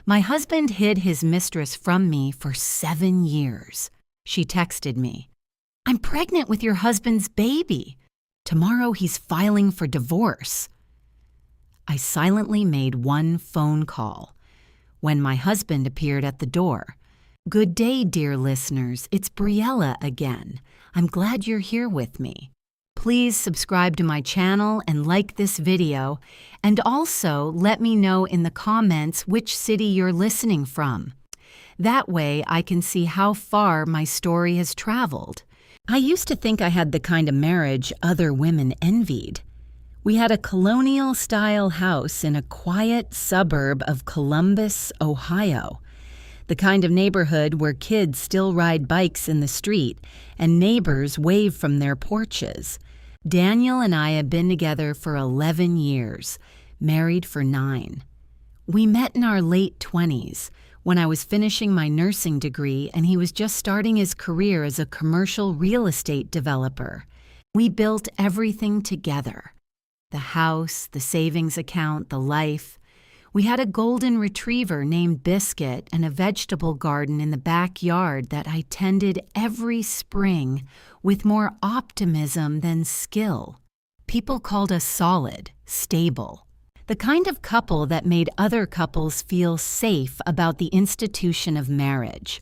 My husband hid his mistress from me for 7 years. She texted me, "I'm pregnant with your husband's baby. Tomorrow he's filing for divorce." I silently made one phone call when my husband appeared at the door. "Good day, dear listeners. It's Briella again. I'm glad you're here with me. Please subscribe to my channel and like this video, and also let me know in the comments which city you're listening from. That way I can see how far my story has traveled. I used to think I had the kind of marriage other women envied. We had a colonial-style house in a quiet suburb of Columbus, Ohio. The kind of neighborhood where kids still ride bikes in the street and neighbors wave from their porches. Daniel and I have been together for 11 years, married for 9. We met in our late 20s when I was finishing my nursing degree and he was just starting his career as a commercial real estate developer. We built everything together. The house, the savings account, the life. We had a golden retriever named Biscuit and a vegetable garden in the backyard that I tended every spring with more optimism than skill. People called us solid, stable. The kind of couple that made other couples feel safe about the institution of marriage.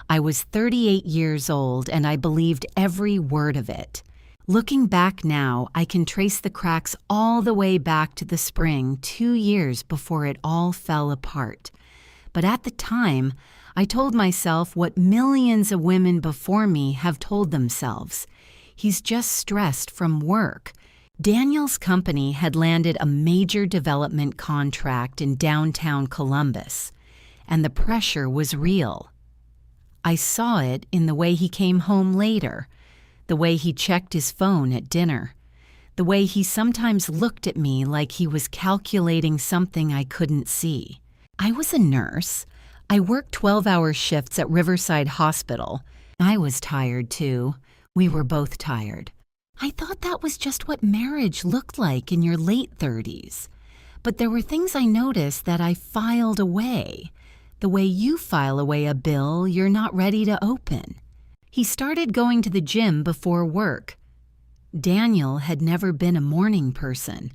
I was 38 years old and I believed every word of it. Looking back now, I can trace the cracks all the way back to the spring 2 years before it all fell apart. But at the time, I told myself what millions of women before me have told themselves. He's just stressed from work. Daniel's company had landed a major development contract in downtown Columbus, and the pressure was real. I saw it in the way he came home later, the way he checked his phone at dinner, the way he sometimes looked at me like he was calculating something I couldn't see. I was a nurse. I worked 12-hour shifts at Riverside Hospital. I was tired too. We were both tired. I thought that was just what marriage looked like in your late 30s. But there were things I noticed that I filed away, the way you file away a bill you're not ready to open. He started going to the gym before work. Daniel had never been a morning person.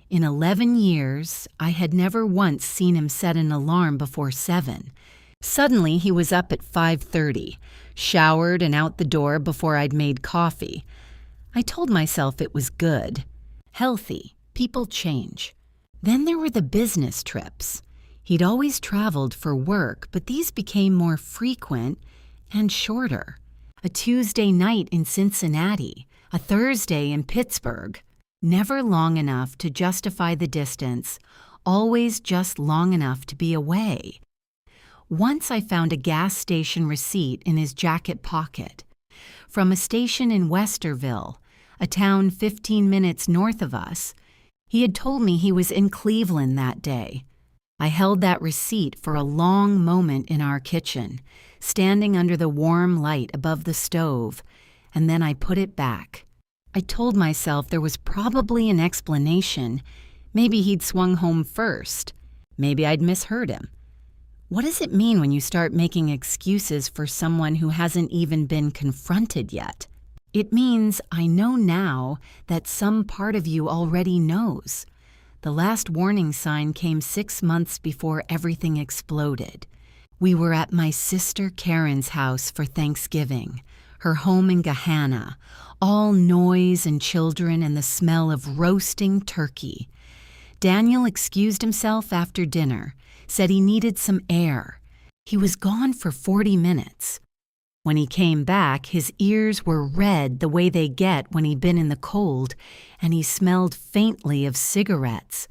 In 11 years, I had never once seen him set an alarm before 7. Suddenly, he was up at 5:30, showered and out the door before I'd made coffee. I told myself it was good, healthy, people change. Then there were the business trips. He'd always traveled for work, but these became more frequent and shorter. A Tuesday night in Cincinnati, a Thursday in Pittsburgh. Never long enough to justify the distance, always just long enough to be away. Once I found a gas station receipt in his jacket pocket. From a station in Westerville, a town 15 minutes north of us. He had told me he was in Cleveland that day. I held that receipt for a long moment in our kitchen, standing under the warm light above the stove, and then I put it back. I told myself there was probably an explanation. Maybe he'd swung home first. Maybe I'd misheard him. What does it mean when you start making excuses for someone who hasn't even been confronted yet? It means I know now that some part of you already knows. The last warning sign came 6 months before everything exploded. We were at my sister Karen's house for Thanksgiving, her home in Gahanna, all noise and children and the smell of roasting turkey. Daniel excused himself after dinner, said he needed some air. He was gone for 40 minutes. When he came back, his ears were red the way they get when he'd been in the cold, and he smelled faintly of cigarettes.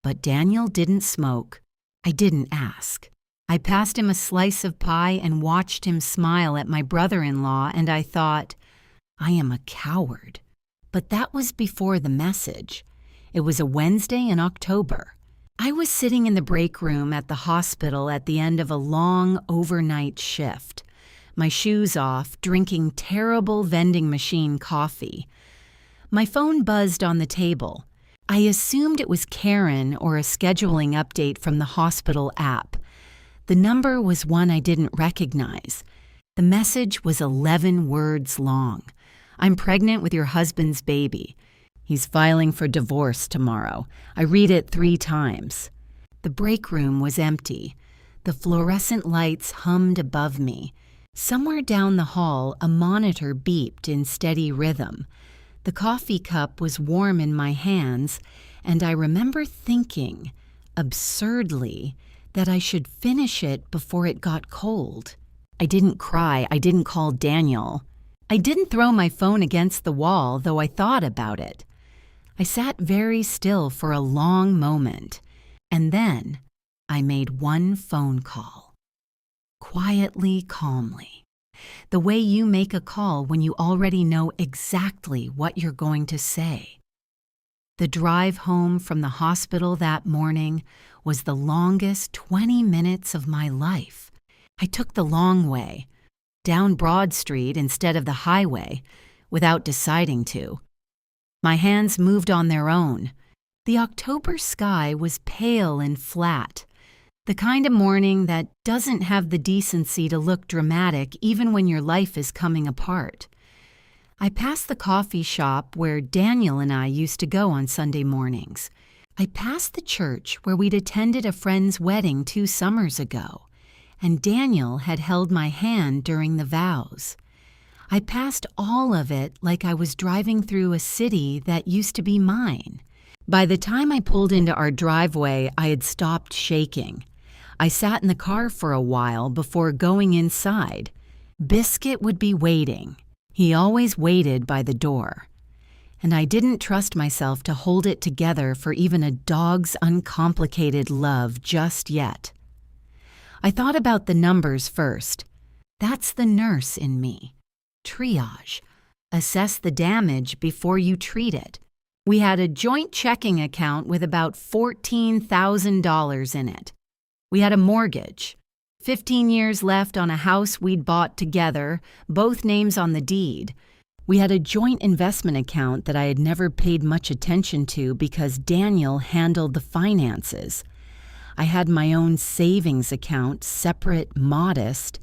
But Daniel didn't smoke. I didn't ask. I passed him a slice of pie and watched him smile at my brother-in-law, and I thought, I am a coward. But that was before the message. It was a Wednesday in October. I was sitting in the break room at the hospital at the end of a long overnight shift, my shoes off, drinking terrible vending machine coffee. My phone buzzed on the table. I assumed it was Karen or a scheduling update from the hospital app. The number was one I didn't recognize. The message was 11 words long. I'm pregnant with your husband's baby. He's filing for divorce tomorrow. I read it 3 times. The break room was empty. The fluorescent lights hummed above me. Somewhere down the hall, a monitor beeped in steady rhythm. The coffee cup was warm in my hands, and I remember thinking, absurdly, that I should finish it before it got cold. I didn't cry. I didn't call Daniel. I didn't throw my phone against the wall, though I thought about it. I sat very still for a long moment, and then I made one phone call. Quietly, calmly. The way you make a call when you already know exactly what you're going to say. The drive home from the hospital that morning was the longest 20 minutes of my life. I took the long way, down Broad Street instead of the highway, without deciding to. My hands moved on their own. The October sky was pale and flat, the kind of morning that doesn't have the decency to look dramatic even when your life is coming apart. I passed the coffee shop where Daniel and I used to go on Sunday mornings. I passed the church where we'd attended a friend's wedding 2 summers ago, and Daniel had held my hand during the vows. I passed all of it like I was driving through a city that used to be mine. By the time I pulled into our driveway, I had stopped shaking. I sat in the car for a while before going inside. Biscuit would be waiting. He always waited by the door. And I didn't trust myself to hold it together for even a dog's uncomplicated love just yet. I thought about the numbers first. That's the nurse in me. Triage. Assess the damage before you treat it. We had a joint checking account with about $14,000 in it. We had a mortgage. 15 years left on a house we'd bought together, both names on the deed. We had a joint investment account that I had never paid much attention to because Daniel handled the finances. I had my own savings account, separate, modest,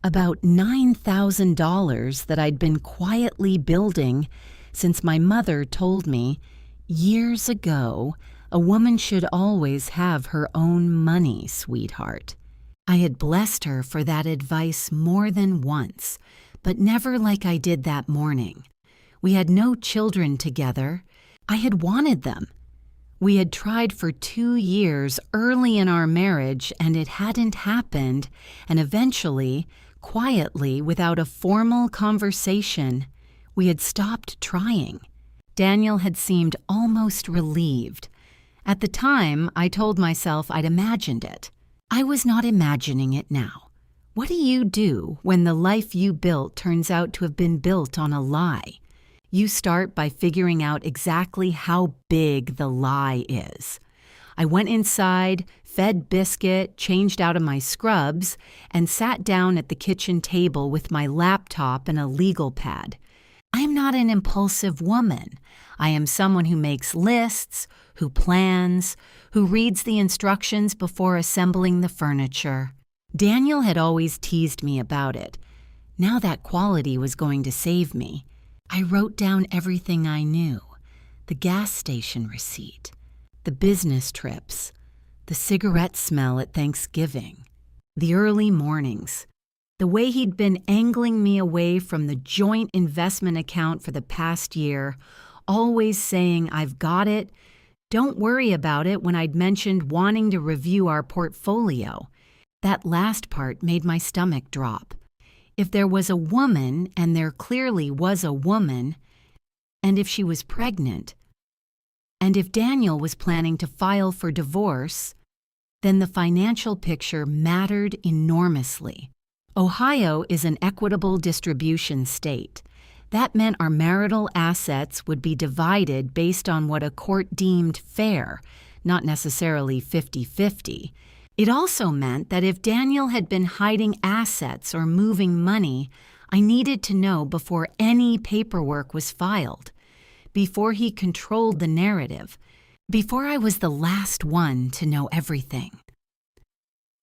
about $9,000 that I'd been quietly building since my mother told me, years ago, a woman should always have her own money, sweetheart. I had blessed her for that advice more than once, but never like I did that morning. We had no children together. I had wanted them. We had tried for 2 years early in our marriage, and it hadn't happened, and eventually, quietly, without a formal conversation, we had stopped trying. Daniel had seemed almost relieved. At the time, I told myself I'd imagined it. I was not imagining it now. What do you do when the life you built turns out to have been built on a lie? You start by figuring out exactly how big the lie is. I went inside, fed Biscuit, changed out of my scrubs, and sat down at the kitchen table with my laptop and a legal pad. I am not an impulsive woman. I am someone who makes lists, who plans, who reads the instructions before assembling the furniture. Daniel had always teased me about it. Now that quality was going to save me. I wrote down everything I knew. The gas station receipt, the business trips, the cigarette smell at Thanksgiving, the early mornings, the way he'd been angling me away from the joint investment account for the past year, always saying, "I've got it. Don't worry about it," when I'd mentioned wanting to review our portfolio. That last part made my stomach drop. If there was a woman, and there clearly was a woman, and if she was pregnant, and if Daniel was planning to file for divorce, then the financial picture mattered enormously. Ohio is an equitable distribution state. That meant our marital assets would be divided based on what a court deemed fair, not necessarily 50-50. It also meant that if Daniel had been hiding assets or moving money, I needed to know before any paperwork was filed, before he controlled the narrative, before I was the last one to know everything.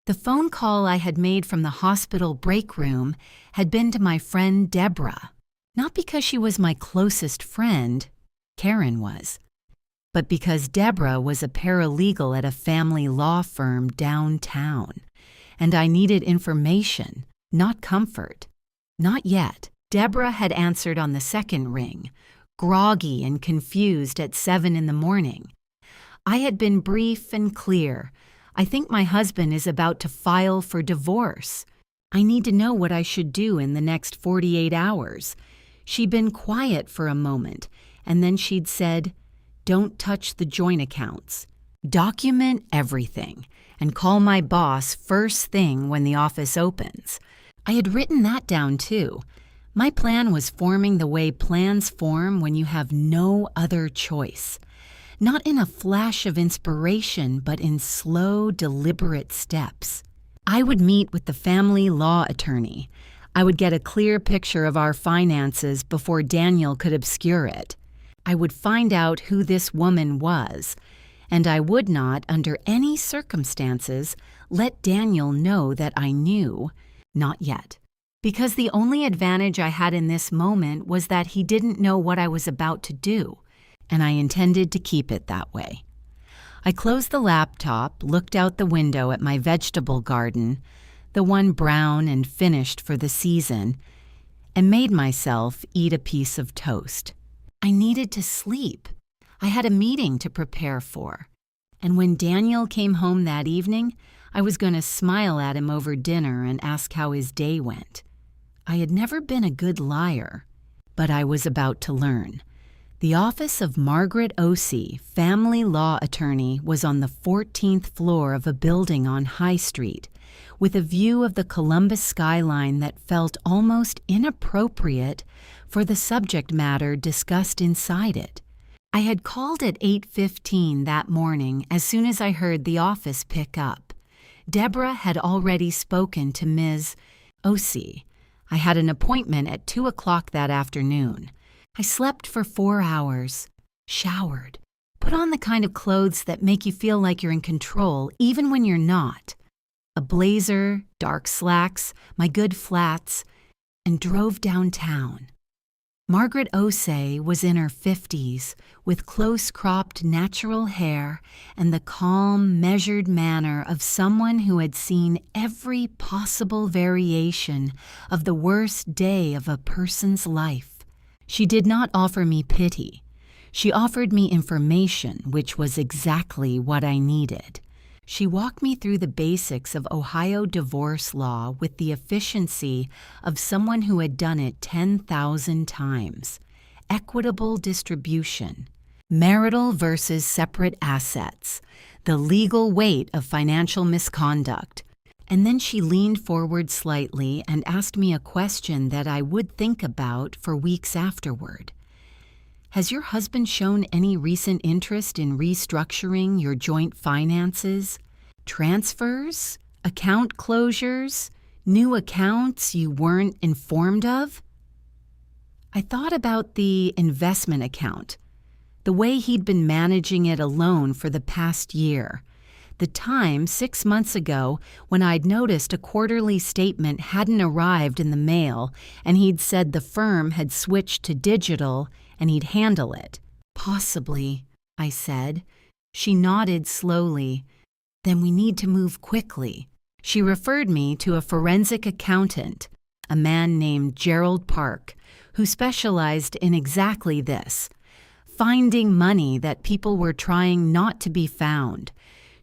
The phone call I had made from the hospital break room had been to my friend Deborah, not because she was my closest friend, Karen was, but because Deborah was a paralegal at a family law firm downtown, and I needed information, not comfort. Not yet. Deborah had answered on the second ring, groggy and confused at 7 in the morning. I had been brief and clear. I think my husband is about to file for divorce. I need to know what I should do in the next 48 hours. She'd been quiet for a moment, and then she'd said, "Don't touch the joint accounts. Document everything, and call my boss first thing when the office opens." I had written that down too. My plan was forming the way plans form when you have no other choice. Not in a flash of inspiration, but in slow, deliberate steps. I would meet with the family law attorney. I would get a clear picture of our finances before Daniel could obscure it. I would find out who this woman was, and I would not, under any circumstances, let Daniel know that I knew. Not yet. Because the only advantage I had in this moment was that he didn't know what I was about to do, and I intended to keep it that way. I closed the laptop, looked out the window at my vegetable garden, the one brown and finished for the season, and made myself eat a piece of toast. I needed to sleep. I had a meeting to prepare for. And when Daniel came home that evening, I was going to smile at him over dinner and ask how his day went. I had never been a good liar, but I was about to learn. The office of Margaret O.C., family law attorney, was on the 14th floor of a building on High Street, with a view of the Columbus skyline that felt almost inappropriate for the subject matter discussed inside it. I had called at 8:15 that morning as soon as I heard the office pick up. Deborah had already spoken to Ms. O.C. I had an appointment at 2 o'clock that afternoon. I slept for 4 hours, showered, put on the kind of clothes that make you feel like you're in control even when you're not. A blazer, dark slacks, my good flats, and drove downtown. Margaret O.C. was in her 50s, with close-cropped natural hair and the calm, measured manner of someone who had seen every possible variation of the worst day of a person's life. She did not offer me pity. She offered me information, which was exactly what I needed. She walked me through the basics of Ohio divorce law with the efficiency of someone who had done it 10,000 times. Equitable distribution, marital versus separate assets, the legal weight of financial misconduct. And then she leaned forward slightly and asked me a question that I would think about for weeks afterward. Has your husband shown any recent interest in restructuring your joint finances? Transfers? Account closures? New accounts you weren't informed of? I thought about the investment account, the way he'd been managing it alone for the past year. The time, 6 months ago, when I'd noticed a quarterly statement hadn't arrived in the mail and he'd said the firm had switched to digital and he'd handle it. Possibly, I said. She nodded slowly. Then we need to move quickly. She referred me to a forensic accountant, a man named Gerald Park, who specialized in exactly this, finding money that people were trying not to be found.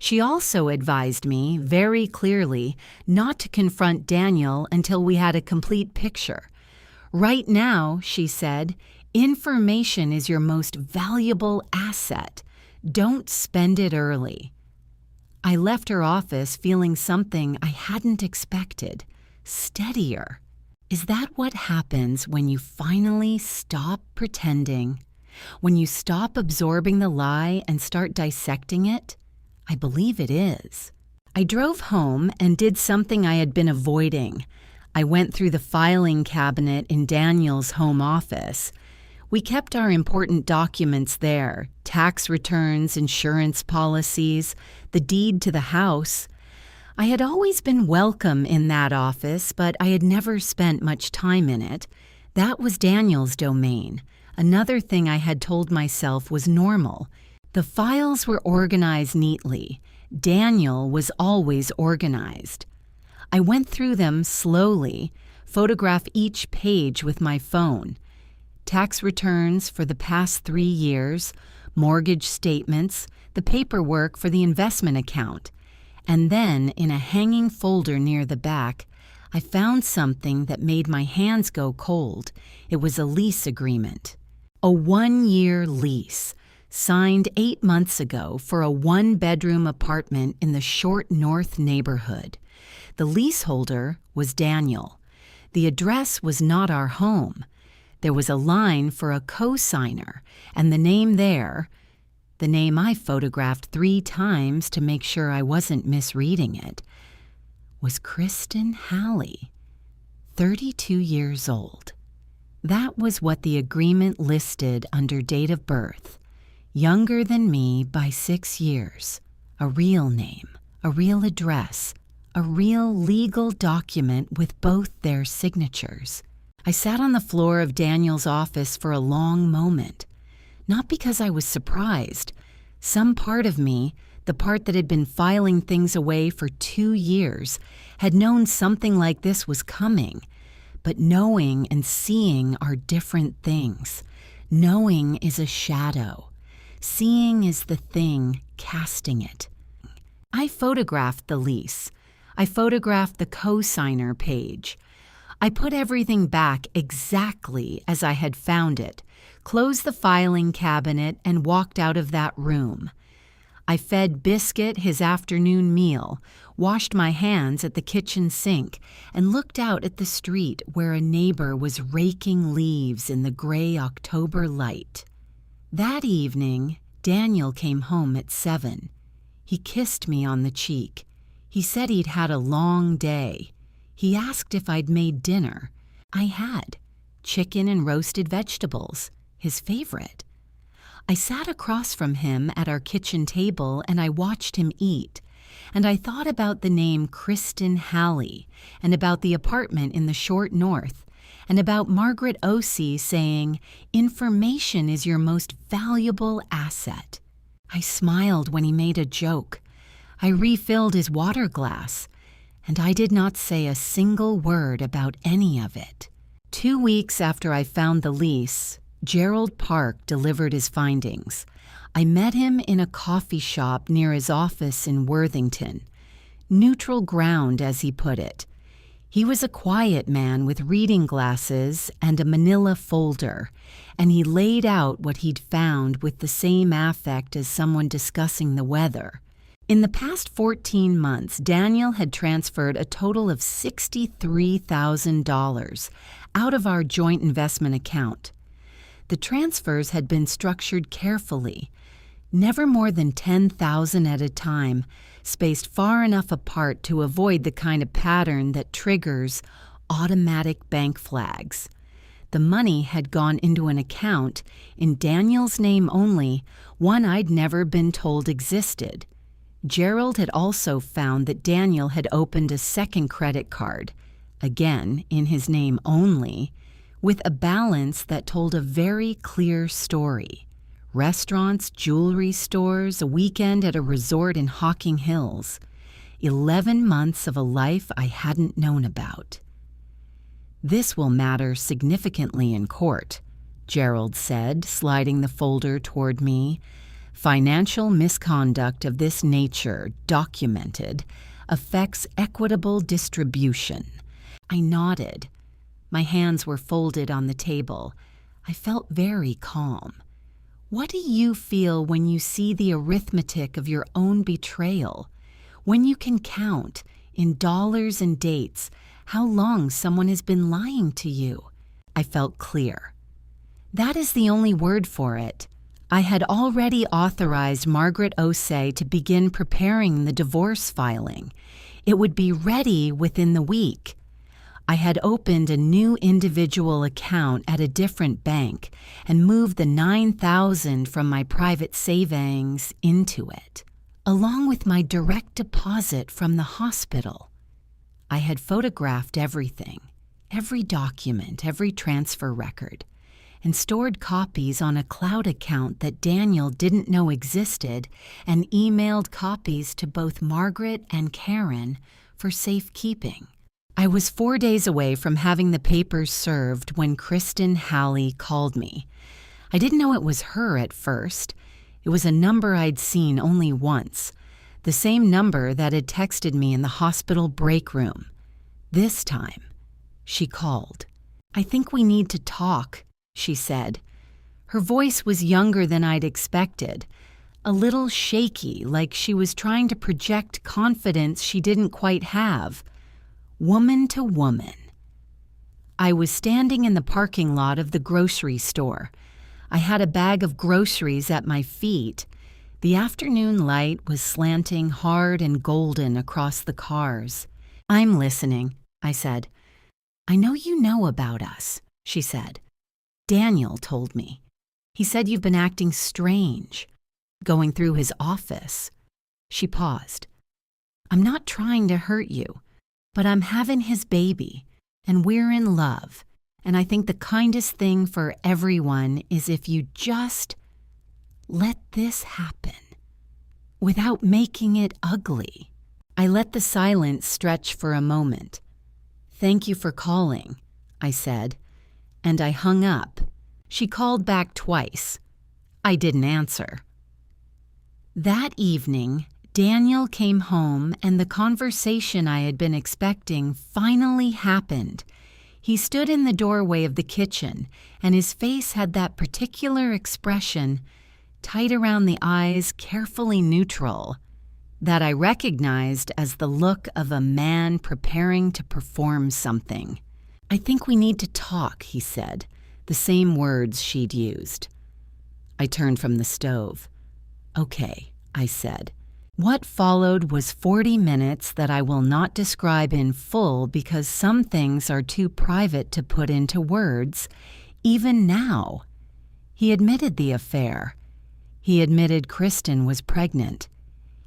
She also advised me, very clearly, not to confront Daniel until we had a complete picture. Right now, she said, information is your most valuable asset. Don't spend it early. I left her office feeling something I hadn't expected. Steadier. Is that what happens when you finally stop pretending? When you stop absorbing the lie and start dissecting it? I believe it is. I drove home and did something I had been avoiding. I went through the filing cabinet in Daniel's home office. We kept our important documents there, tax returns, insurance policies, the deed to the house. I had always been welcome in that office, but I had never spent much time in it. That was Daniel's domain. Another thing I had told myself was normal. The files were organized neatly. Daniel was always organized. I went through them slowly, photographed each page with my phone. Tax returns for the past 3 years, mortgage statements, the paperwork for the investment account. And then, in a hanging folder near the back, I found something that made my hands go cold. It was a lease agreement. A 1-year lease, signed 8 months ago for a 1-bedroom apartment in the Short North neighborhood. The leaseholder was Daniel. The address was not our home. There was a line for a co-signer, and the name there, the name I photographed 3 times to make sure I wasn't misreading it, was Kristen Halley, 32 years old. That was what the agreement listed under date of birth. Younger than me by 6 years. A real name, a real address, a real legal document with both their signatures. I sat on the floor of Daniel's office for a long moment. Not because I was surprised. Some part of me, the part that had been filing things away for 2 years, had known something like this was coming. But knowing and seeing are different things. Knowing is a shadow. Seeing is the thing casting it. I photographed the lease. I photographed the co-signer page. I put everything back exactly as I had found it, closed the filing cabinet, and walked out of that room. I fed Biscuit his afternoon meal, washed my hands at the kitchen sink, and looked out at the street where a neighbor was raking leaves in the gray October light. That evening, Daniel came home at 7. He kissed me on the cheek. He said he'd had a long day. He asked if I'd made dinner. I had. Chicken and roasted vegetables, his favorite. I sat across from him at our kitchen table and I watched him eat. And I thought about the name Kristen Halley, and about the apartment in the Short North, and about Margaret Osey saying, "Information is your most valuable asset." I smiled when he made a joke. I refilled his water glass, and I did not say a single word about any of it. 2 weeks after I found the lease, Gerald Park delivered his findings. I met him in a coffee shop near his office in Worthington. Neutral ground, as he put it. He was a quiet man with reading glasses and a manila folder, and he laid out what he'd found with the same affect as someone discussing the weather. In the past 14 months, Daniel had transferred a total of $63,000 out of our joint investment account. The transfers had been structured carefully, never more than $10,000 at a time, spaced far enough apart to avoid the kind of pattern that triggers automatic bank flags. The money had gone into an account, in Daniel's name only, one I'd never been told existed. Gerald had also found that Daniel had opened a second credit card, again in his name only, with a balance that told a very clear story. Restaurants, jewelry stores, a weekend at a resort in Hocking Hills. 11 months of a life I hadn't known about. "This will matter significantly in court," Gerald said, sliding the folder toward me. "Financial misconduct of this nature, documented, affects equitable distribution." I nodded. My hands were folded on the table. I felt very calm. What do you feel when you see the arithmetic of your own betrayal? When you can count, in dollars and dates, how long someone has been lying to you? I felt clear. That is the only word for it. I had already authorized Margaret Osey to begin preparing the divorce filing. It would be ready within the week. I had opened a new individual account at a different bank and moved the $9,000 from my private savings into it. along with my direct deposit from the hospital. I had photographed everything, every document, every transfer record, and stored copies on a cloud account that Daniel didn't know existed, and emailed copies to both Margaret and Karen for safekeeping. I was 4 days away from having the papers served when Kristen Halley called me. I didn't know it was her at first. It was a number I'd seen only once, the same number that had texted me in the hospital break room. This time, she called. "I think we need to talk," she said. Her voice was younger than I'd expected, a little shaky, like she was trying to project confidence she didn't quite have. Woman to woman. I was standing in the parking lot of the grocery store. I had a bag of groceries at my feet. The afternoon light was slanting hard and golden across the cars. "I'm listening," I said. "I know you know about us," she said. "Daniel told me. He said you've been acting strange, going through his office." She paused. "I'm not trying to hurt you, but I'm having his baby, and we're in love, and I think the kindest thing for everyone is if you just let this happen, without making it ugly." I let the silence stretch for a moment. "Thank you for calling," I said, and I hung up. She called back twice. I didn't answer. That evening, Daniel came home and the conversation I had been expecting finally happened. He stood in the doorway of the kitchen, and his face had that particular expression, tight around the eyes, carefully neutral, that I recognized as the look of a man preparing to perform something. "I think we need to talk," he said, the same words she'd used. I turned from the stove. "Okay," I said. What followed was 40 minutes that I will not describe in full because some things are too private to put into words, even now. He admitted the affair. He admitted Kristen was pregnant.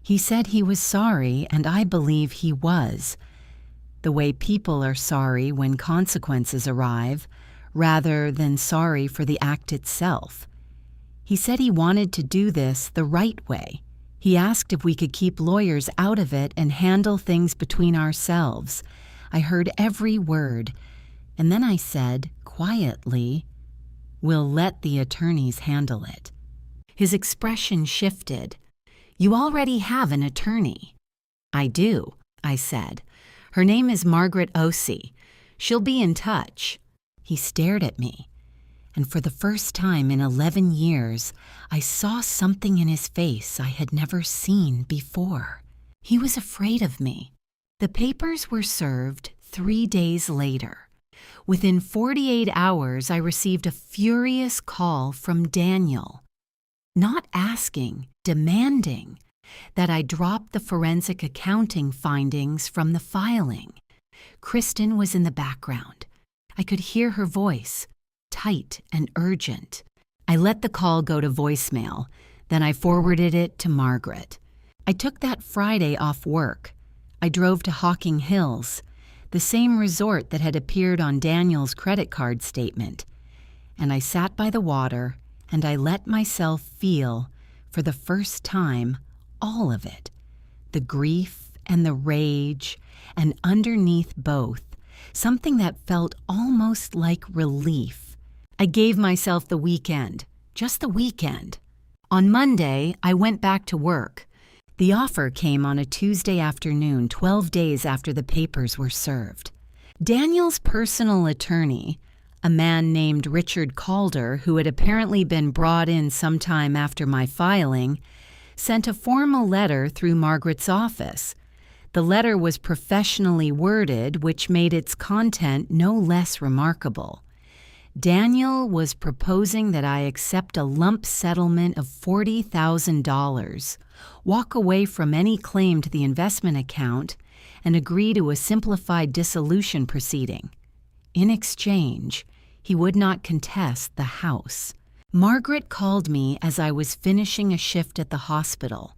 He said he was sorry, and I believe he was. The way people are sorry when consequences arrive, rather than sorry for the act itself. He said he wanted to do this the right way. He asked if we could keep lawyers out of it and handle things between ourselves. I heard every word, and then I said, quietly, "We'll let the attorneys handle it." His expression shifted. "You already have an attorney." "I do," I said. "Her name is Margaret Osey. She'll be in touch." He stared at me, and for the first time in 11 years, I saw something in his face I had never seen before. He was afraid of me. The papers were served 3 days later. Within 48 hours, I received a furious call from Daniel, not asking, demanding, that I drop the forensic accounting findings from the filing. Kristen was in the background. I could hear her voice, tight and urgent. I let the call go to voicemail, then I forwarded it to Margaret. I took that Friday off work. I drove to Hocking Hills, the same resort that had appeared on Daniel's credit card statement, and I sat by the water and I let myself feel, for the first time, all of it, the grief and the rage, and underneath both, something that felt almost like relief. I gave myself the weekend, just the weekend. On Monday, I went back to work. The offer came on a Tuesday afternoon, 12 days after the papers were served. Daniel's personal attorney, a man named Richard Calder, who had apparently been brought in sometime after my filing, sent a formal letter through Margaret's office. The letter was professionally worded, which made its content no less remarkable. Daniel was proposing that I accept a lump settlement of $40,000, walk away from any claim to the investment account, and agree to a simplified dissolution proceeding. In exchange, he would not contest the house. Margaret called me as I was finishing a shift at the hospital.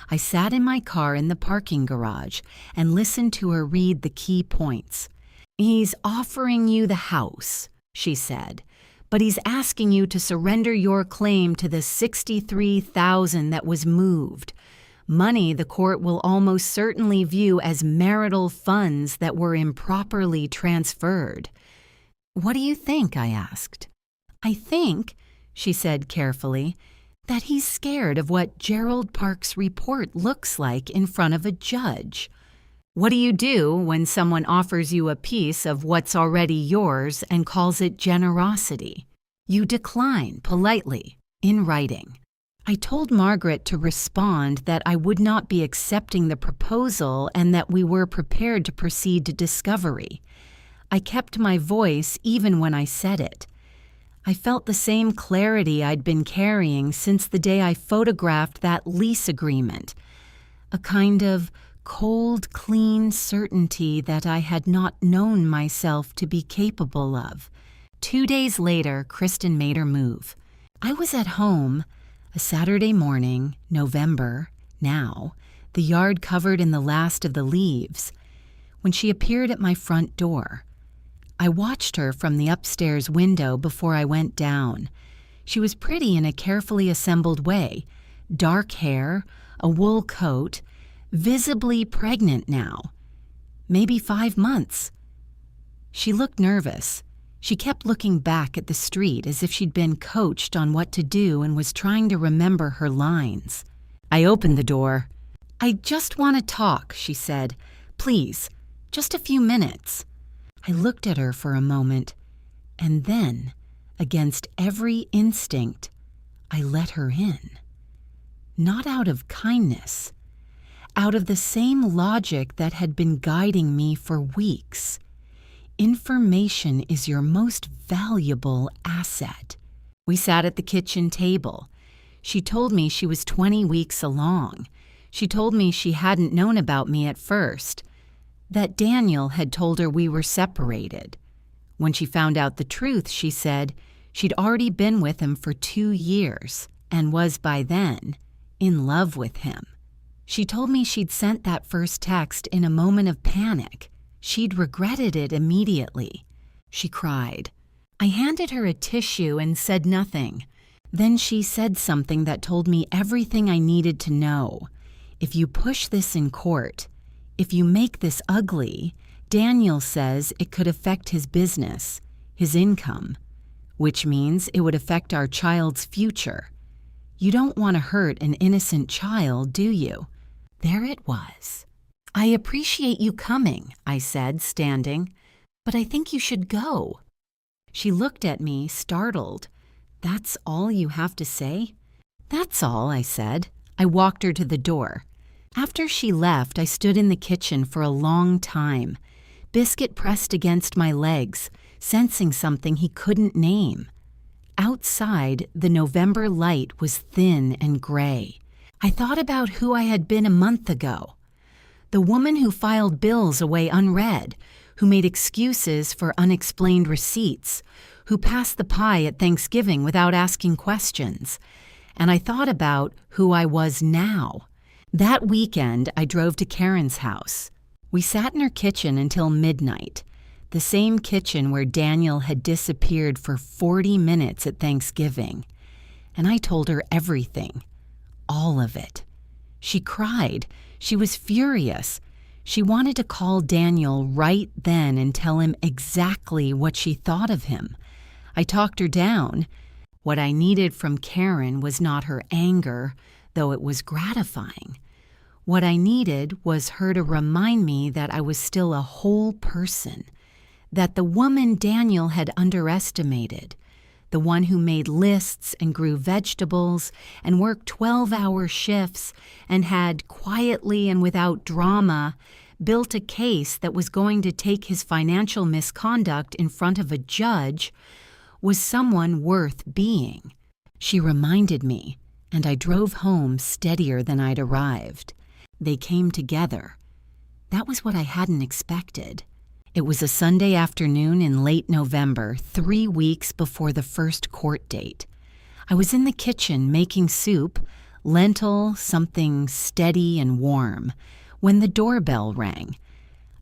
I sat in my car in the parking garage and listened to her read the key points. "He's offering you the house," she said, "but he's asking you to surrender your claim to the $63,000 that was moved. Money the court will almost certainly view as marital funds that were improperly transferred." "What do you think?" I asked. "I think," she said carefully, "that he's scared of what Gerald Park's report looks like in front of a judge." What do you do when someone offers you a piece of what's already yours and calls it generosity? You decline politely, in writing. I told Margaret to respond that I would not be accepting the proposal and that we were prepared to proceed to discovery. I kept my voice even when I said it. I felt the same clarity I'd been carrying since the day I photographed that lease agreement, a kind of cold, clean certainty that I had not known myself to be capable of. 2 days later, Kristen made her move. I was at home, a Saturday morning, November, now, the yard covered in the last of the leaves, when she appeared at my front door. I watched her from the upstairs window before I went down. She was pretty in a carefully assembled way, dark hair, a wool coat, visibly pregnant now, maybe 5 months. She looked nervous. She kept looking back at the street as if she'd been coached on what to do and was trying to remember her lines. I opened the door. "I just want to talk," she said. "Please, just a few minutes." I looked at her for a moment, and then, against every instinct, I let her in. Not out of kindness, out of the same logic that had been guiding me for weeks. Information is your most valuable asset. We sat at the kitchen table. She told me she was 20 weeks along. She told me she hadn't known about me at first, that Daniel had told her we were separated. When she found out the truth, she said she'd already been with him for 2 years and was by then in love with him. She told me she'd sent that first text in a moment of panic. She'd regretted it immediately. She cried. I handed her a tissue and said nothing. Then she said something that told me everything I needed to know. If you push this in court, if you make this ugly, Daniel says it could affect his business, his income, which means it would affect our child's future. You don't want to hurt an innocent child, do you? There it was. I appreciate you coming, I said, standing, but I think you should go. She looked at me, startled. That's all you have to say? That's all, I said. I walked her to the door. After she left, I stood in the kitchen for a long time. Biscuit pressed against my legs, sensing something he couldn't name. Outside, the November light was thin and gray. I thought about who I had been a month ago. The woman who filed bills away unread, who made excuses for unexplained receipts, who passed the pie at Thanksgiving without asking questions. And I thought about who I was now. That weekend, I drove to Karen's house. We sat in her kitchen until midnight, the same kitchen where Daniel had disappeared for 40 minutes at Thanksgiving. And I told her everything, all of it. She cried. She was furious. She wanted to call Daniel right then and tell him exactly what she thought of him. I talked her down. What I needed from Karen was not her anger, though it was gratifying. What I needed was her to remind me that I was still a whole person, that the woman Daniel had underestimated, the one who made lists and grew vegetables and worked 12-hour shifts and had, quietly and without drama, built a case that was going to take his financial misconduct in front of a judge, was someone worth being. She reminded me, and I drove home steadier than I'd arrived. They came together. That was what I hadn't expected. It was a Sunday afternoon in late November, 3 weeks before the first court date. I was in the kitchen making soup, lentil, something steady and warm, when the doorbell rang.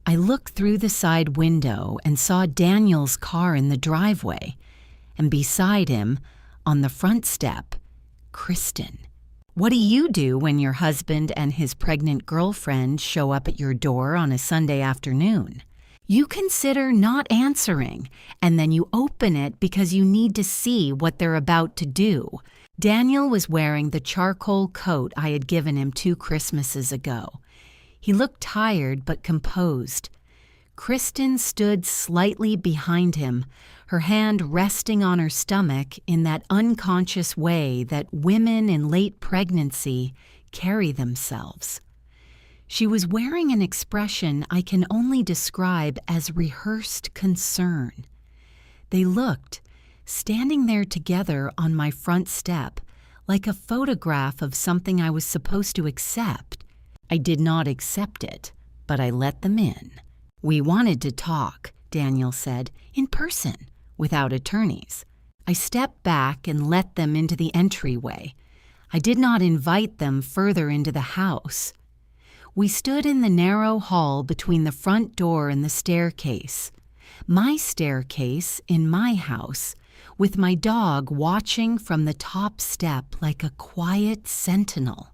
I looked through the side window and saw Daniel's car in the driveway, and beside him, on the front step, Kristen. What do you do when your husband and his pregnant girlfriend show up at your door on a Sunday afternoon? You consider not answering, and then you open it because you need to see what they're about to do. Daniel was wearing the charcoal coat I had given him 2 Christmases ago. He looked tired but composed. Kristen stood slightly behind him, her hand resting on her stomach in that unconscious way that women in late pregnancy carry themselves. She was wearing an expression I can only describe as rehearsed concern. They looked, standing there together on my front step, like a photograph of something I was supposed to accept. I did not accept it, but I let them in. We wanted to talk, Daniel said, in person, without attorneys. I stepped back and let them into the entryway. I did not invite them further into the house. We stood in the narrow hall between the front door and the staircase. My staircase in my house, with my dog watching from the top step like a quiet sentinel.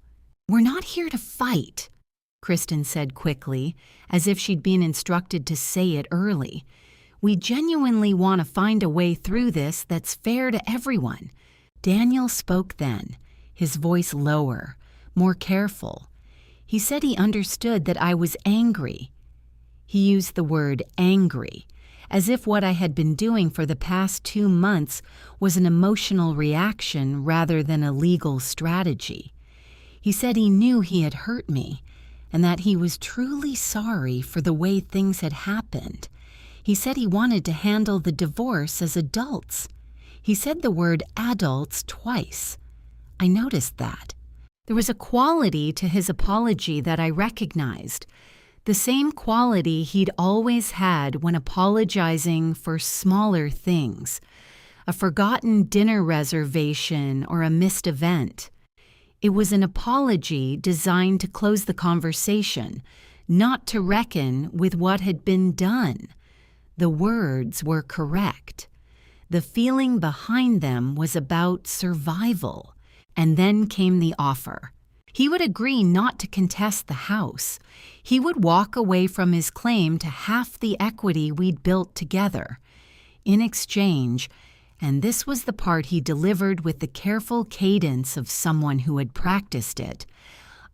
"We're not here to fight," Kristen said quickly, as if she'd been instructed to say it early. "We genuinely want to find a way through this that's fair to everyone." Daniel spoke then, his voice lower, more careful. He said he understood that I was angry. He used the word angry, as if what I had been doing for the past 2 months was an emotional reaction rather than a legal strategy. He said he knew he had hurt me, and that he was truly sorry for the way things had happened. He said he wanted to handle the divorce as adults. He said the word adults twice. I noticed that. There was a quality to his apology that I recognized, the same quality he'd always had when apologizing for smaller things, a forgotten dinner reservation or a missed event. It was an apology designed to close the conversation, not to reckon with what had been done. The words were correct. The feeling behind them was about survival. And then came the offer. He would agree not to contest the house. He would walk away from his claim to half the equity we'd built together. In exchange, and this was the part he delivered with the careful cadence of someone who had practiced it,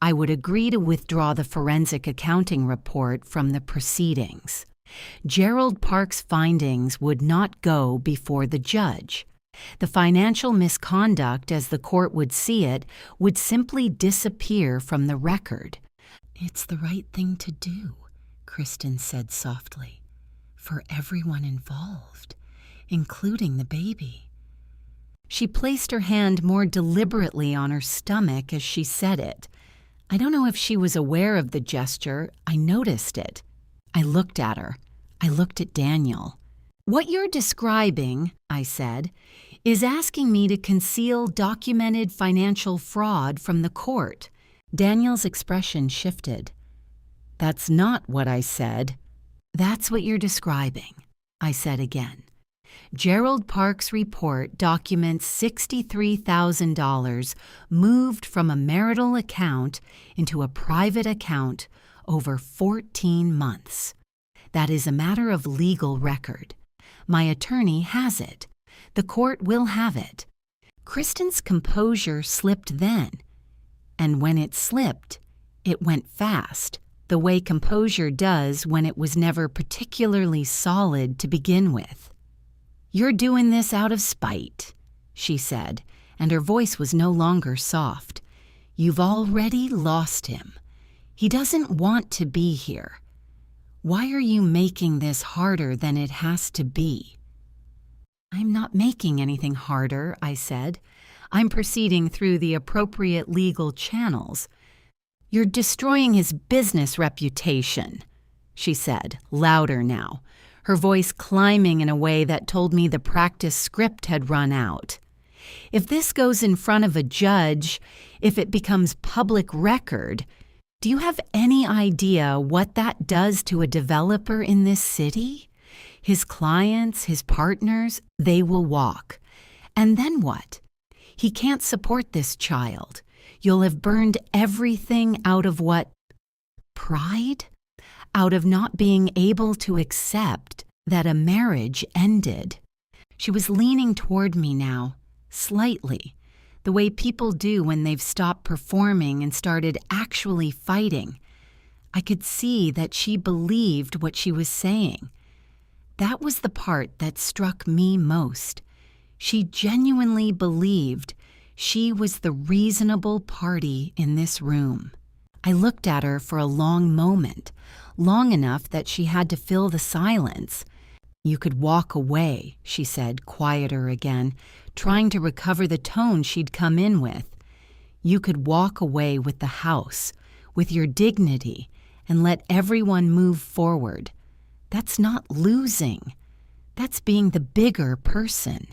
I would agree to withdraw the forensic accounting report from the proceedings. Gerald Park's findings would not go before the judge. The financial misconduct, as the court would see it, would simply disappear from the record. "It's the right thing to do," Kristen said softly, "for everyone involved, including the baby." She placed her hand more deliberately on her stomach as she said it. I don't know if she was aware of the gesture. I noticed it. I looked at her. I looked at Daniel. "What you're describing," I said, "is asking me to conceal documented financial fraud from the court." Daniel's expression shifted. "That's not what I said." "That's what you're describing," I said again. Gerald Park's report documents $63,000 moved from a marital account into a private account over 14 months. That is a matter of legal record. My attorney has it. The court will have it. Kristen's composure slipped then, and when it slipped, it went fast, the way composure does when it was never particularly solid to begin with. "You're doing this out of spite," she said, and her voice was no longer soft. "You've already lost him. He doesn't want to be here. Why are you making this harder than it has to be?" "I'm not making anything harder," I said. "I'm proceeding through the appropriate legal channels." "You're destroying his business reputation," she said, louder now, her voice climbing in a way that told me the practice script had run out. If this goes in front of a judge, if it becomes public record, do you have any idea what that does to a developer in this city? His clients, his partners, they will walk. And then what? He can't support this child. You'll have burned everything out of what? Pride? Out of not being able to accept that a marriage ended. She was leaning toward me now, slightly, the way people do when they've stopped performing and started actually fighting. I could see that she believed what she was saying. That was the part that struck me most. She genuinely believed she was the reasonable party in this room. I looked at her for a long moment, long enough that she had to fill the silence. "You could walk away," she said, quieter again, trying to recover the tone she'd come in with. "You could walk away with the house, with your dignity, and let everyone move forward. That's not losing. That's being the bigger person."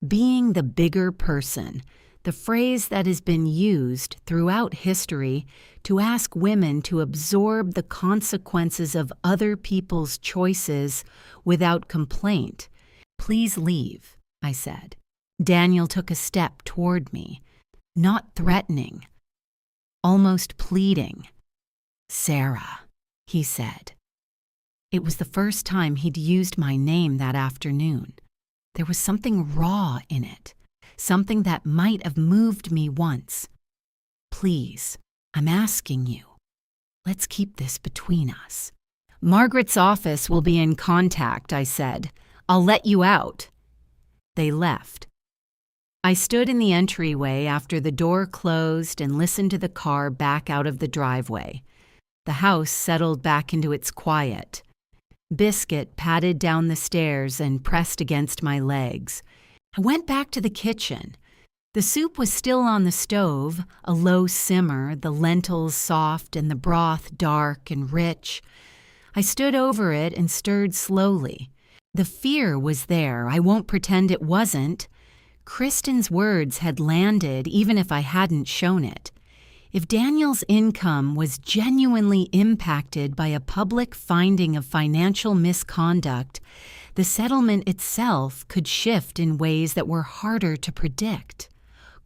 Being the bigger person, the phrase that has been used throughout history to ask women to absorb the consequences of other people's choices without complaint. "Please leave," I said. Daniel took a step toward me, not threatening, almost pleading. "Sarah," he said. It was the first time he'd used my name that afternoon. There was something raw in it, something that might have moved me once. "Please, I'm asking you. Let's keep this between us." "Margaret's office will be in contact," I said. "I'll let you out." They left. I stood in the entryway after the door closed and listened to the car back out of the driveway. The house settled back into its quiet. Biscuit padded down the stairs and pressed against my legs. I went back to the kitchen. The soup was still on the stove, a low simmer, the lentils soft and the broth dark and rich. I stood over it and stirred slowly. The fear was there, I won't pretend it wasn't. Kristen's words had landed even if I hadn't shown it. If Daniel's income was genuinely impacted by a public finding of financial misconduct, the settlement itself could shift in ways that were harder to predict.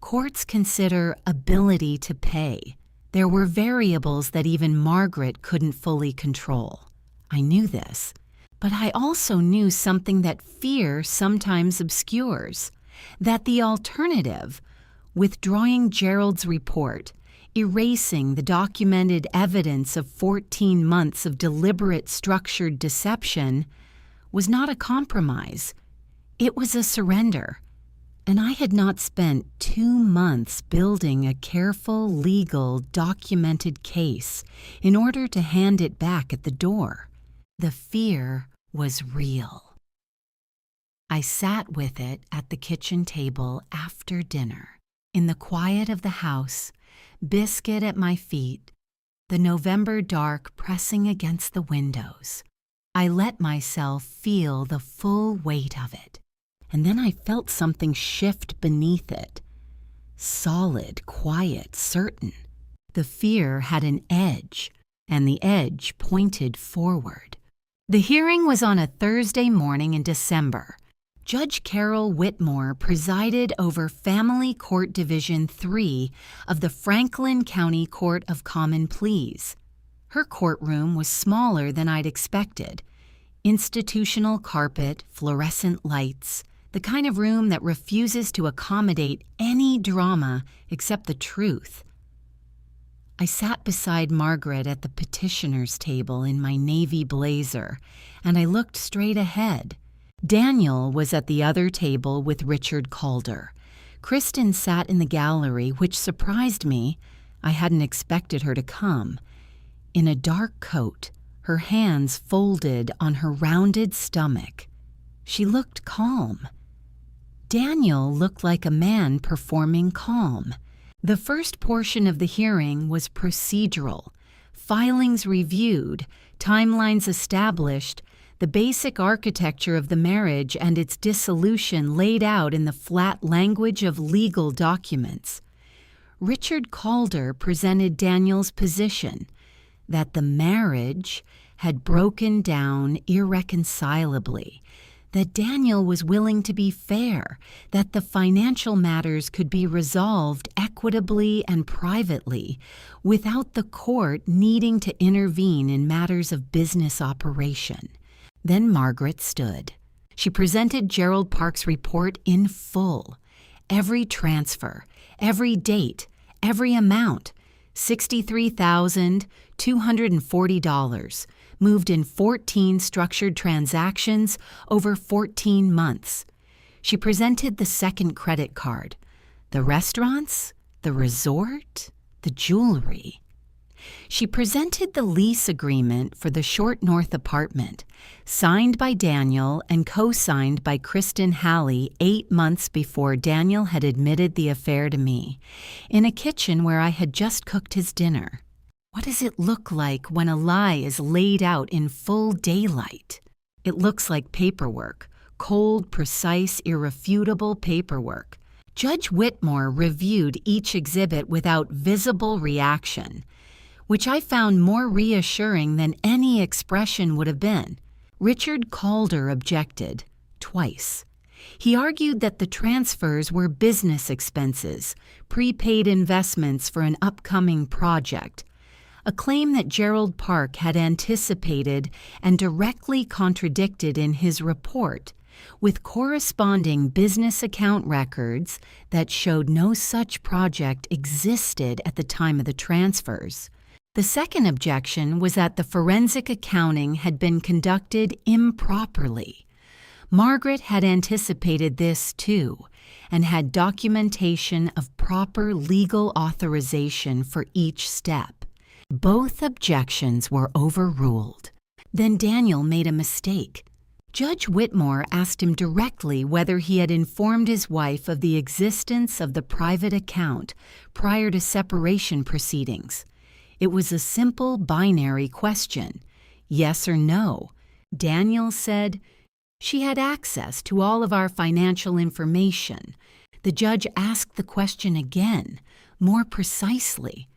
Courts consider ability to pay. There were variables that even Margaret couldn't fully control. I knew this, but I also knew something that fear sometimes obscures, that the alternative, withdrawing Gerald's report, erasing the documented evidence of 14 months of deliberate structured deception, was not a compromise. It was a surrender. And I had not spent 2 months building a careful, legal, documented case in order to hand it back at the door. The fear was real. I sat with it at the kitchen table after dinner, in the quiet of the house, Biscuit at my feet, the November dark pressing against the windows. I let myself feel the full weight of it, and then I felt something shift beneath it. Solid, quiet, certain. The fear had an edge, and the edge pointed forward. The hearing was on a Thursday morning in December. Judge Carol Whitmore presided over Family Court Division 3 of the Franklin County Court of Common Pleas. Her courtroom was smaller than I'd expected. Institutional carpet, fluorescent lights, the kind of room that refuses to accommodate any drama except the truth. I sat beside Margaret at the petitioner's table in my navy blazer, and I looked straight ahead. Daniel was at the other table with Richard Calder. Kristen sat in the gallery, which surprised me. I hadn't expected her to come. In a dark coat, her hands folded on her rounded stomach. She looked calm. Daniel looked like a man performing calm. The first portion of the hearing was procedural, filings reviewed, timelines established, the basic architecture of the marriage and its dissolution laid out in the flat language of legal documents. Richard Calder presented Daniel's position that the marriage had broken down irreconcilably, that Daniel was willing to be fair, that the financial matters could be resolved equitably and privately without the court needing to intervene in matters of business operation. Then Margaret stood. She presented Gerald Park's report in full. Every transfer, every date, every amount, $63,240, moved in 14 structured transactions over 14 months. She presented the second credit card, the restaurants, the resort, the jewelry. She presented the lease agreement for the Short North apartment, signed by Daniel and co-signed by Kristen Halley 8 months before Daniel had admitted the affair to me, in a kitchen where I had just cooked his dinner. What does it look like when a lie is laid out in full daylight? It looks like paperwork, cold, precise, irrefutable paperwork. Judge Whitmore reviewed each exhibit without visible reaction, which I found more reassuring than any expression would have been. Richard Calder objected, twice. He argued that the transfers were business expenses, prepaid investments for an upcoming project, a claim that Gerald Park had anticipated and directly contradicted in his report, with corresponding business account records that showed no such project existed at the time of the transfers. The second objection was that the forensic accounting had been conducted improperly. Margaret had anticipated this too, and had documentation of proper legal authorization for each step. Both objections were overruled. Then Daniel made a mistake. Judge Whitmore asked him directly whether he had informed his wife of the existence of the private account prior to separation proceedings. It was a simple binary question, yes or no. Daniel said, "She had access to all of our financial information." The judge asked the question again, more precisely.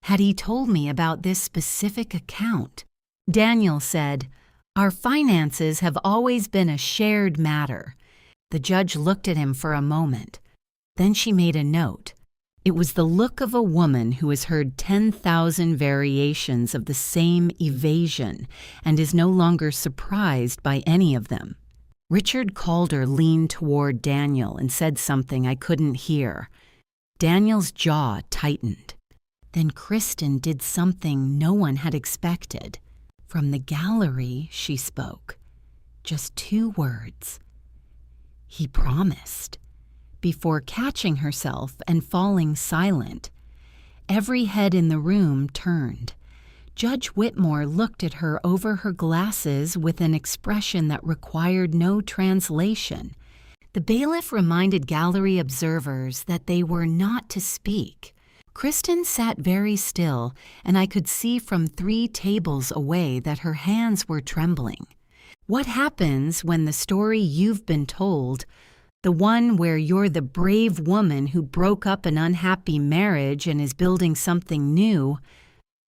Had he told me about this specific account? Daniel said, "Our finances have always been a shared matter." The judge looked at him for a moment. Then she made a note. It was the look of a woman who has heard 10,000 variations of the same evasion and is no longer surprised by any of them. Richard Calder leaned toward Daniel and said something I couldn't hear. Daniel's jaw tightened. Then Kristen did something no one had expected. From the gallery, she spoke. Just 2 words. "He promised," before catching herself and falling silent. Every head in the room turned. Judge Whitmore looked at her over her glasses with an expression that required no translation. The bailiff reminded gallery observers that they were not to speak. Kristen sat very still, and I could see from 3 tables away that her hands were trembling. What happens when the story you've been told, the one where you're the brave woman who broke up an unhappy marriage and is building something new,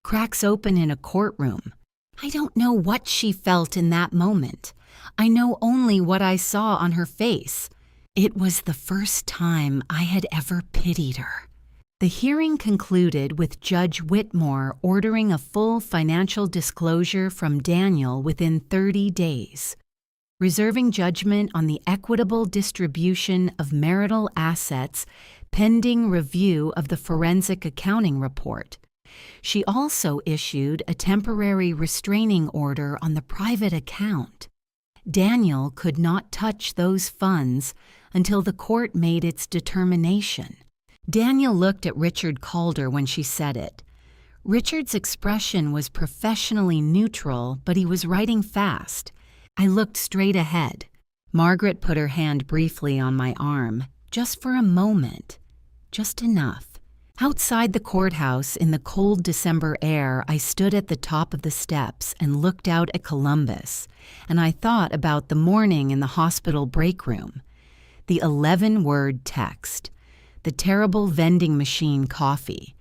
cracks open in a courtroom? I don't know what she felt in that moment. I know only what I saw on her face. It was the first time I had ever pitied her. The hearing concluded with Judge Whitmore ordering a full financial disclosure from Daniel within 30 days, reserving judgment on the equitable distribution of marital assets pending review of the forensic accounting report. She also issued a temporary restraining order on the private account. Daniel could not touch those funds until the court made its determination. Daniel looked at Richard Calder when she said it. Richard's expression was professionally neutral, but he was writing fast. I looked straight ahead. Margaret put her hand briefly on my arm, just for a moment, just enough. Outside the courthouse in the cold December air, I stood at the top of the steps and looked out at Columbus, and I thought about the morning in the hospital break room, the 11-word text, the terrible vending machine coffee,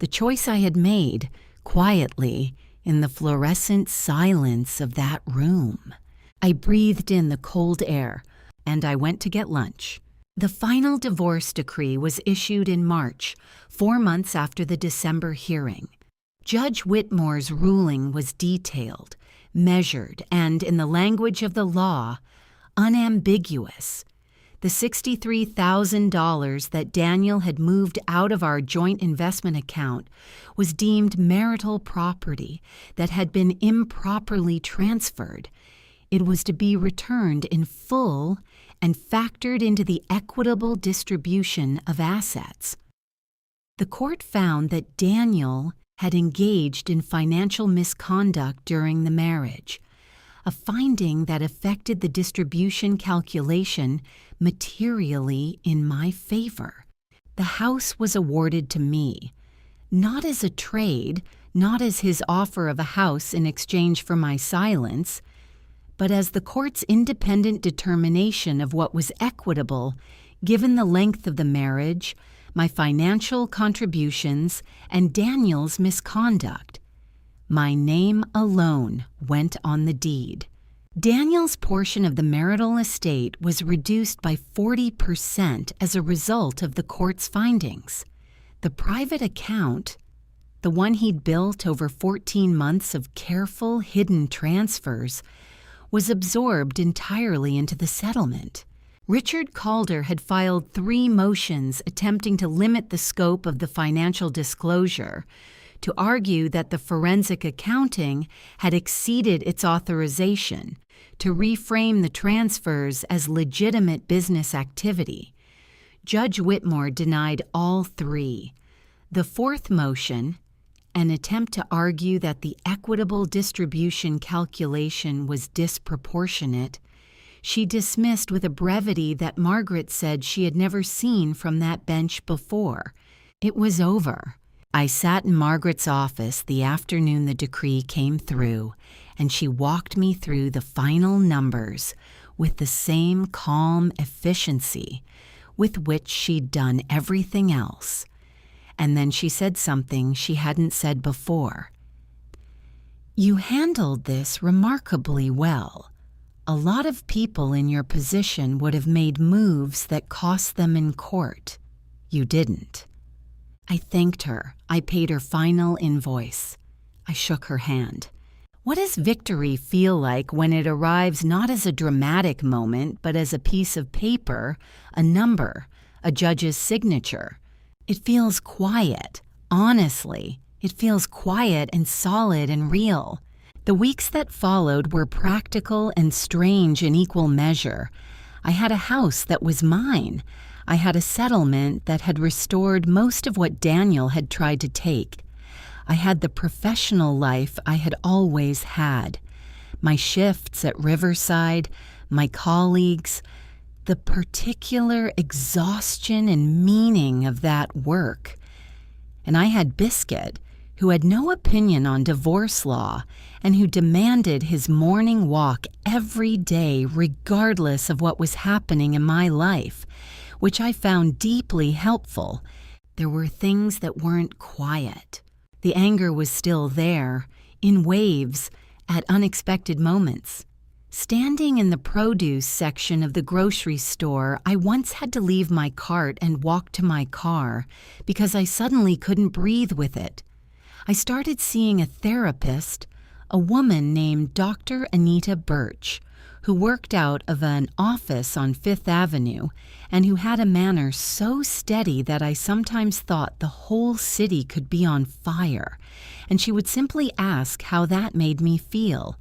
the choice I had made, quietly, in the fluorescent silence of that room. I breathed in the cold air, and I went to get lunch. The final divorce decree was issued in March, 4 months after the December hearing. Judge Whitmore's ruling was detailed, measured, and, in the language of the law, unambiguous. The $63,000 that Daniel had moved out of our joint investment account was deemed marital property that had been improperly transferred. It was to be returned in full and factored into the equitable distribution of assets. The court found that Daniel had engaged in financial misconduct during the marriage, a finding that affected the distribution calculation materially in my favor. The house was awarded to me, not as a trade, not as his offer of a house in exchange for my silence, but as the court's independent determination of what was equitable, given the length of the marriage, my financial contributions, and Daniel's misconduct. My name alone went on the deed. Daniel's portion of the marital estate was reduced by 40% as a result of the court's findings. The private account, the one he'd built over 14 months of careful, hidden transfers, was absorbed entirely into the settlement. Richard Calder had filed 3 motions attempting to limit the scope of the financial disclosure, to argue that the forensic accounting had exceeded its authorization, to reframe the transfers as legitimate business activity. Judge Whitmore denied all 3. The 4th motion, an attempt to argue that the equitable distribution calculation was disproportionate, she dismissed with a brevity that Margaret said she had never seen from that bench before. It was over. I sat in Margaret's office the afternoon the decree came through, and she walked me through the final numbers with the same calm efficiency with which she'd done everything else. And then she said something she hadn't said before. "You handled this remarkably well. A lot of people in your position would have made moves that cost them in court. You didn't." I thanked her. I paid her final invoice. I shook her hand. What does victory feel like when it arrives not as a dramatic moment, but as a piece of paper, a number, a judge's signature? It feels quiet. Honestly, it feels quiet and solid and real. The weeks that followed were practical and strange in equal measure. I had a house that was mine. I had a settlement that had restored most of what Daniel had tried to take. I had the professional life I had always had. My shifts at Riverside, my colleagues, the particular exhaustion and meaning of that work. And I had Biscuit, who had no opinion on divorce law and who demanded his morning walk every day regardless of what was happening in my life, which I found deeply helpful. There were things that weren't quiet. The anger was still there, in waves, at unexpected moments. Standing in the produce section of the grocery store, I once had to leave my cart and walk to my car because I suddenly couldn't breathe with it. I started seeing a therapist, a woman named Dr. Anita Birch, who worked out of an office on Fifth Avenue and who had a manner so steady that I sometimes thought the whole city could be on fire, and she would simply ask how that made me feel.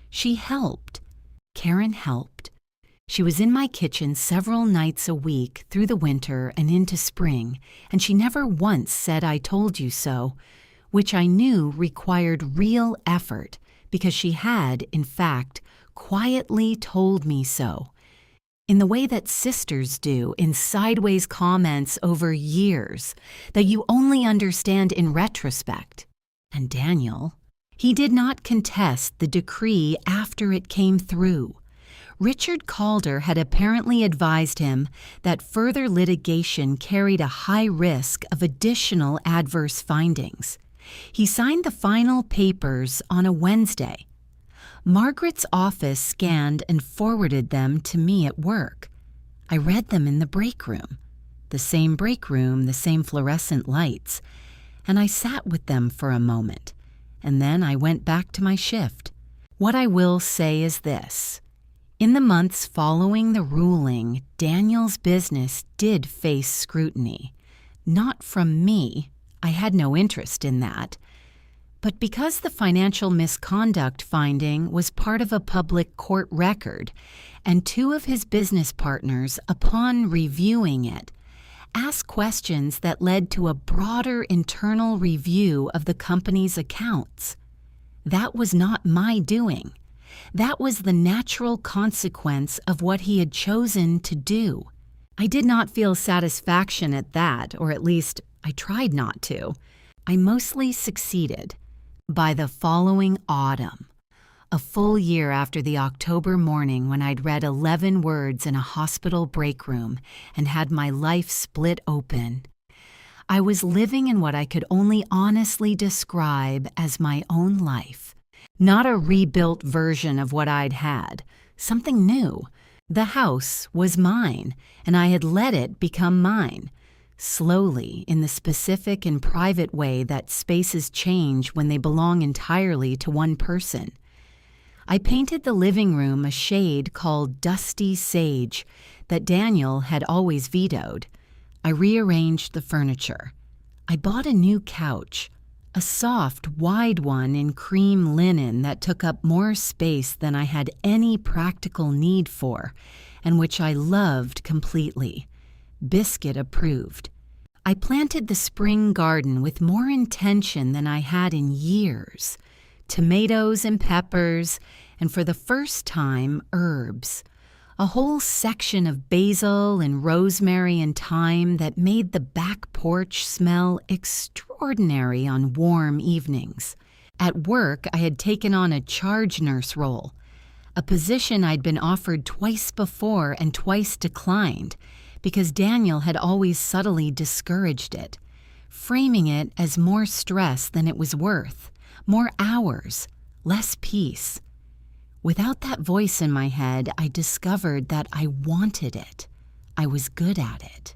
She helped. Karen helped. She was in my kitchen several nights a week through the winter and into spring, and she never once said "I told you so," which I knew required real effort because she had, in fact, quietly told me so. in the way that sisters do in sideways comments over years that you only understand in retrospect. And Daniel, he did not contest the decree after it came through. Richard Calder had apparently advised him that further litigation carried a high risk of additional adverse findings. He signed the final papers on a Wednesday. Margaret's office scanned and forwarded them to me at work. I read them in the break room. The same break room, the same fluorescent lights. And I sat with them for a moment. And then I went back to my shift. What I will say is this. In the months following the ruling, Daniel's business did face scrutiny. Not from me. I had no interest in that. But because the financial misconduct finding was part of a public court record, and two of his business partners, upon reviewing it, asked questions that led to a broader internal review of the company's accounts. That was not my doing. That was the natural consequence of what he had chosen to do. I did not feel satisfaction at that, or at least I tried not to. I mostly succeeded. By the following autumn, a full year after the October morning when I'd read 11 words in a hospital break room and had my life split open, I was living in what I could only honestly describe as my own life. Not a rebuilt version of what I'd had, something new. The house was mine, and I had let it become mine. Slowly, in the specific and private way that spaces change when they belong entirely to one person. I painted the living room a shade called Dusty Sage that Daniel had always vetoed. I rearranged the furniture. I bought a new couch, a soft, wide one in cream linen that took up more space than I had any practical need for, and which I loved completely. Biscuit approved. I planted the spring garden with more intention than I had in years. Tomatoes and peppers, and for the first time, herbs. A whole section of basil and rosemary and thyme that made the back porch smell extraordinary on warm evenings. At work, I had taken on a charge nurse role, a position I'd been offered twice before and twice declined, because Daniel had always subtly discouraged it, framing it as more stress than it was worth, more hours, less peace. Without that voice in my head, I discovered that I wanted it. I was good at it.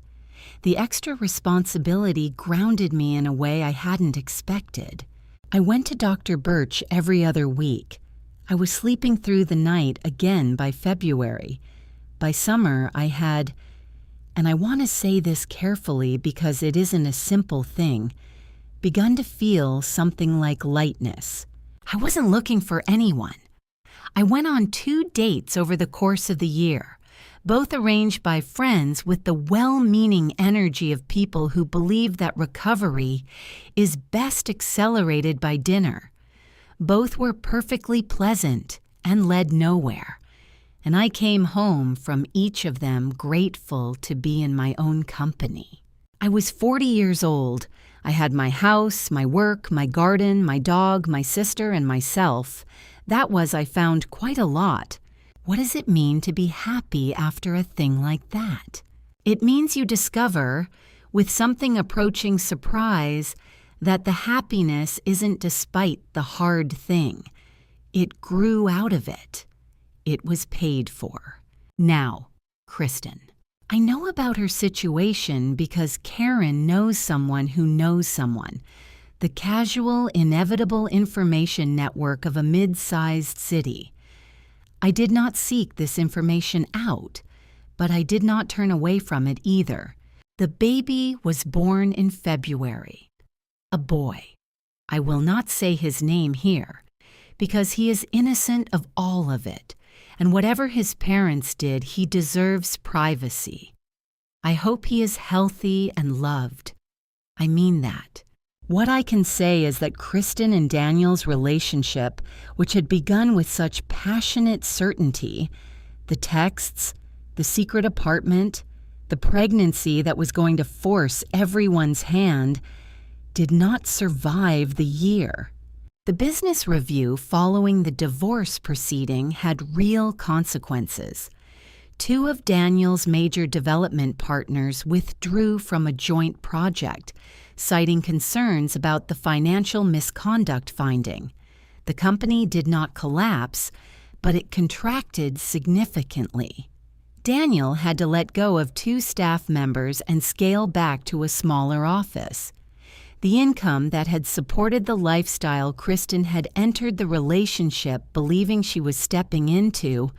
The extra responsibility grounded me in a way I hadn't expected. I went to Dr. Birch every other week. I was sleeping through the night again by February. By summer, I had, and I want to say this carefully because it isn't a simple thing, begun to feel something like lightness. I wasn't looking for anyone. I went on 2 dates over the course of the year, both arranged by friends with the well-meaning energy of people who believe that recovery is best accelerated by dinner. Both were perfectly pleasant and led nowhere, and I came home from each of them grateful to be in my own company. I was 40 years old. I had my house, my work, my garden, my dog, my sister, and myself. That was, I found, quite a lot. What does it mean to be happy after a thing like that? It means you discover, with something approaching surprise, that the happiness isn't despite the hard thing. It grew out of it. It was paid for. Now, Kristen. I know about her situation because Karen knows someone who knows someone. The casual, inevitable information network of a mid-sized city. I did not seek this information out, but I did not turn away from it either. The baby was born in February. A boy. I will not say his name here, because he is innocent of all of it, and whatever his parents did, he deserves privacy. I hope he is healthy and loved. I mean that. What I can say is that Kristen and Daniel's relationship, which had begun with such passionate certainty, the texts, the secret apartment, the pregnancy that was going to force everyone's hand, did not survive the year. The business review following the divorce proceeding had real consequences. 2 of Daniel's major development partners withdrew from a joint project, citing concerns about the financial misconduct finding. The company did not collapse, but it contracted significantly. Daniel had to let go of 2 staff members and scale back to a smaller office. The income that had supported the lifestyle Kristen had entered the relationship believing she was stepping into,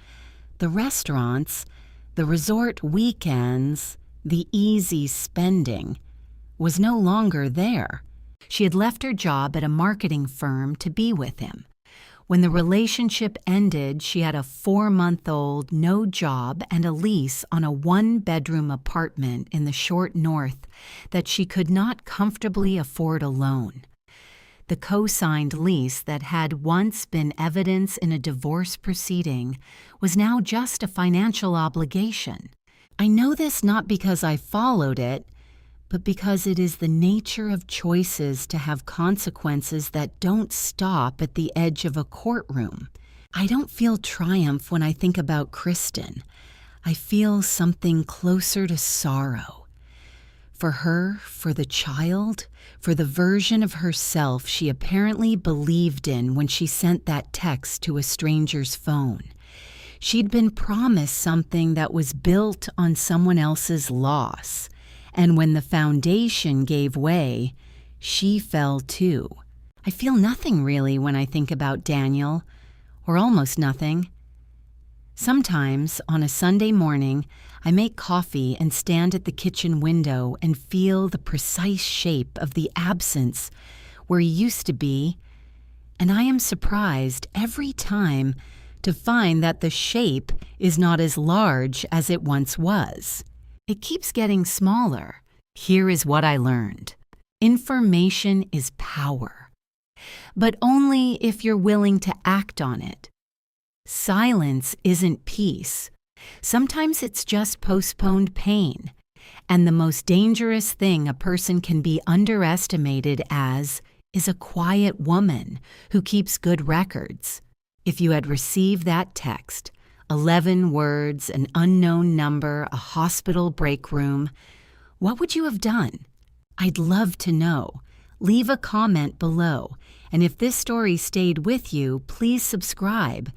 the restaurants, the resort weekends, the easy spending, was no longer there. She had left her job at a marketing firm to be with him. When the relationship ended, she had a 4-month-old, no job, and a lease on a 1-bedroom apartment in the short north that she could not comfortably afford alone. The co-signed lease that had once been evidence in a divorce proceeding was now just a financial obligation. I know this not because I followed it, but because it is the nature of choices to have consequences that don't stop at the edge of a courtroom. I don't feel triumph when I think about Kristen. I feel something closer to sorrow. For her, for the child, for the version of herself she apparently believed in when she sent that text to a stranger's phone. She'd been promised something that was built on someone else's loss. And when the foundation gave way, she fell too. I feel nothing really when I think about Daniel, or almost nothing. Sometimes, on a Sunday morning, I make coffee and stand at the kitchen window and feel the precise shape of the absence where he used to be, and I am surprised every time to find that the shape is not as large as it once was. It keeps getting smaller. Here is what I learned. Information is power, but only if you're willing to act on it. Silence isn't peace. Sometimes it's just postponed pain. And the most dangerous thing a person can be underestimated as is a quiet woman who keeps good records. If you had received that text, 11 words, an unknown number, a hospital break room, what would you have done? I'd love to know. Leave a comment below, and if this story stayed with you, please subscribe.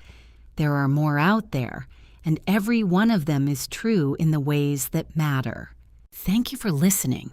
There are more out there, and every one of them is true in the ways that matter. Thank you for listening.